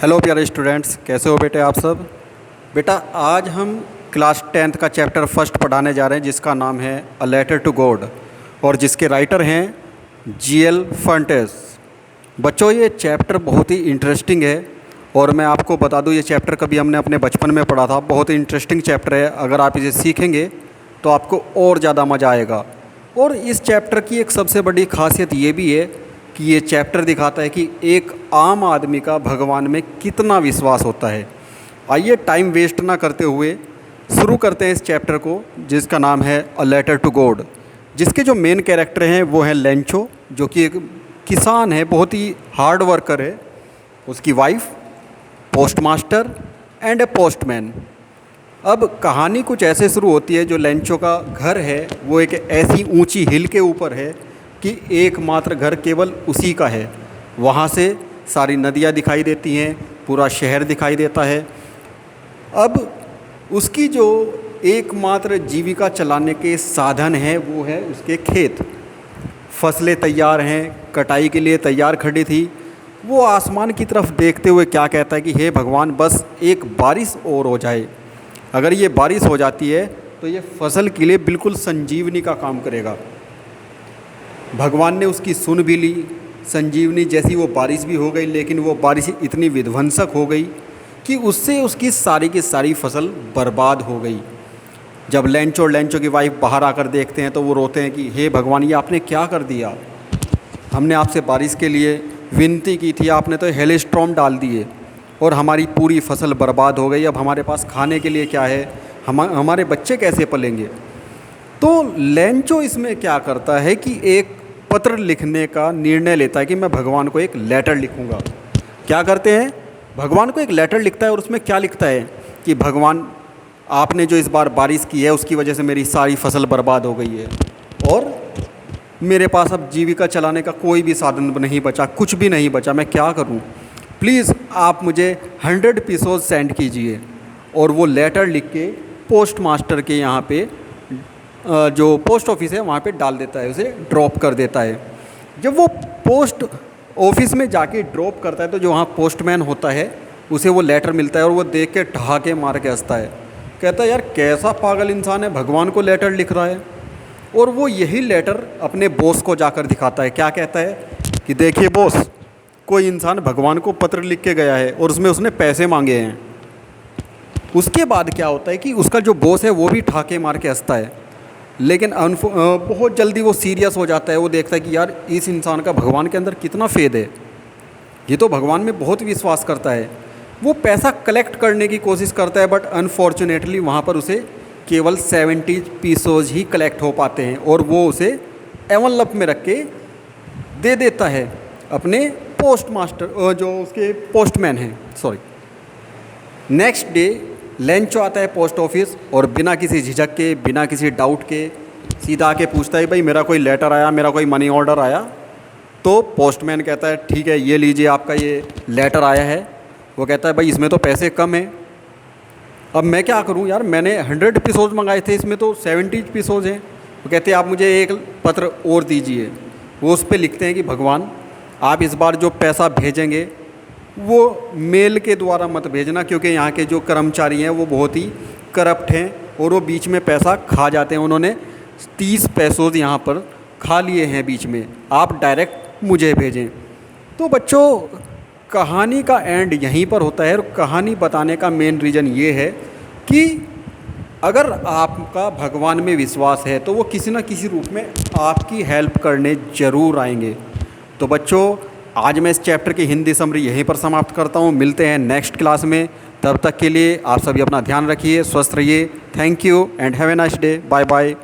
Hello प्यारे students, कैसे हो बेटे आप सब। बेटा आज हम क्लास 10th का चैप्टर फर्स्ट पढ़ाने जा रहे हैं जिसका नाम है अ लेटर टू गॉड और जिसके राइटर हैं जी.एल. फर्नांडिस। बच्चों ये चैप्टर बहुत ही इंटरेस्टिंग है और मैं आपको बता दूं ये चैप्टर कभी हमने अपने बचपन में पढ़ा था। बहुत ही इंटरेस्टिंग चैप्टर है, अगर आप इसे सीखेंगे तो आपको और ज़्यादा मज़ा आएगा। और इस चैप्टर की एक सबसे बड़ी खासियत ये भी है कि ये चैप्टर दिखाता है कि एक आम आदमी का भगवान में कितना विश्वास होता है। आइए टाइम वेस्ट ना करते हुए शुरू करते हैं इस चैप्टर को जिसका नाम है अ लेटर टू गॉड। जिसके जो मेन कैरेक्टर हैं वो हैं लेंचो, जो कि एक किसान है, बहुत ही हार्ड वर्कर है, उसकी wife, postmaster and A postman. अब कहानी कुछ ऐसे शुरू होती है, जो लेंचो का घर है वो एक ऐसी ऊंची हिल के ऊपर है कि एकमात्र घर केवल उसी का है। वहाँ से सारी नदियाँ दिखाई देती हैं, पूरा शहर दिखाई देता है। अब उसकी जो एकमात्र जीविका चलाने के साधन है वो है उसके खेत। फसलें तैयार हैं, कटाई के लिए तैयार खड़ी थी। वो आसमान की तरफ देखते हुए क्या कहता है कि हे भगवान, बस एक बारिश और हो जाए। अगर ये बारिश हो जाती है तो ये फसल के लिए बिल्कुल संजीवनी का काम करेगा। भगवान ने उसकी सुन भी ली, संजीवनी जैसी वो बारिश भी हो गई, लेकिन वो बारिश इतनी विध्वंसक हो गई कि उससे उसकी सारी की सारी फसल बर्बाद हो गई। जब लेंचो और लेंचो की वाइफ बाहर आकर देखते हैं तो वो रोते हैं कि हे भगवान, ये आपने क्या कर दिया। हमने आपसे बारिश के लिए विनती की थी, आपने तो हेलस्टॉर्म डाल दिए और हमारी पूरी फसल बर्बाद हो गई। अब हमारे पास खाने के लिए क्या है, हमारे बच्चे कैसे पलेंगे। तो लेंचो इसमें क्या करता है कि एक पत्र लिखने का निर्णय लेता है कि मैं भगवान को एक लेटर लिखूंगा। क्या करते हैं, भगवान को एक लेटर लिखता है और उसमें क्या लिखता है कि भगवान, आपने जो इस बार बारिश की है उसकी वजह से मेरी सारी फसल बर्बाद हो गई है और मेरे पास अब जीविका चलाने का कोई भी साधन नहीं बचा, कुछ भी नहीं बचा, मैं क्या करूं। प्लीज़ आप मुझे 100 पीसोज सेंड कीजिए। और वो लेटर लिख के पोस्ट मास्टर के यहाँ पे जो पोस्ट ऑफिस है वहाँ पे डाल देता है, उसे ड्रॉप कर देता है। जब वो पोस्ट ऑफिस में जाके ड्रॉप करता है तो जो वहाँ पोस्टमैन होता है उसे वो लेटर मिलता है और वो देख के ठहाके मार के हंसता है। कहता है यार कैसा पागल इंसान है, भगवान को लेटर लिख रहा है। और वो यही लेटर अपने बॉस को जाकर दिखाता है। क्या कहता है कि देखिए बॉस, कोई इंसान भगवान को पत्र लिख के गया है और उसमें उसने पैसे मांगे हैं। उसके बाद क्या होता है कि उसका जो बॉस है वो भी ठहाके मार के हंसता है, लेकिन बहुत जल्दी वो सीरियस हो जाता है। वो देखता है कि यार इस इंसान का भगवान के अंदर कितना फेद है, ये तो भगवान में बहुत विश्वास करता है। वो पैसा कलेक्ट करने की कोशिश करता है, बट अनफॉर्चुनेटली वहाँ पर उसे केवल 70 पीसोज ही कलेक्ट हो पाते हैं और वो उसे एनवलप में रख के दे देता है अपने पोस्ट मास्टर, जो उसके पोस्टमैन हैं, सॉरी। नेक्स्ट डे लेंचो आता है पोस्ट ऑफिस और बिना किसी झिझक के, बिना किसी डाउट के सीधा आके पूछता है भाई मेरा कोई लेटर आया, मेरा कोई मनी ऑर्डर आया। तो पोस्टमैन कहता है ठीक है, ये लीजिए आपका ये लेटर आया है। वो कहता है भाई इसमें तो पैसे कम हैं, अब मैं क्या करूं यार, मैंने 100 पीसोज मंगाए थे, इसमें तो 70 पीसोज हैं। वो कहते हैं आप मुझे एक पत्र और दीजिए। वो उस पर लिखते हैं कि भगवान, आप इस बार जो पैसा भेजेंगे वो मेल के द्वारा मत भेजना, क्योंकि यहाँ के जो कर्मचारी हैं वो बहुत ही करप्ट हैं और वो बीच में पैसा खा जाते हैं। उन्होंने 30 पैसोज यहाँ पर खा लिए हैं बीच में, आप डायरेक्ट मुझे भेजें। तो बच्चों कहानी का एंड यहीं पर होता है और कहानी बताने का मेन रीज़न ये है कि अगर आपका भगवान में विश्वास है तो वो किसी न किसी रूप में आपकी हेल्प करने ज़रूर आएंगे। तो बच्चों आज मैं इस चैप्टर की हिंदी समरी यहीं पर समाप्त करता हूँ। मिलते हैं नेक्स्ट क्लास में, तब तक के लिए आप सभी अपना ध्यान रखिए, स्वस्थ रहिए। Thank you and have a nice day. Bye bye.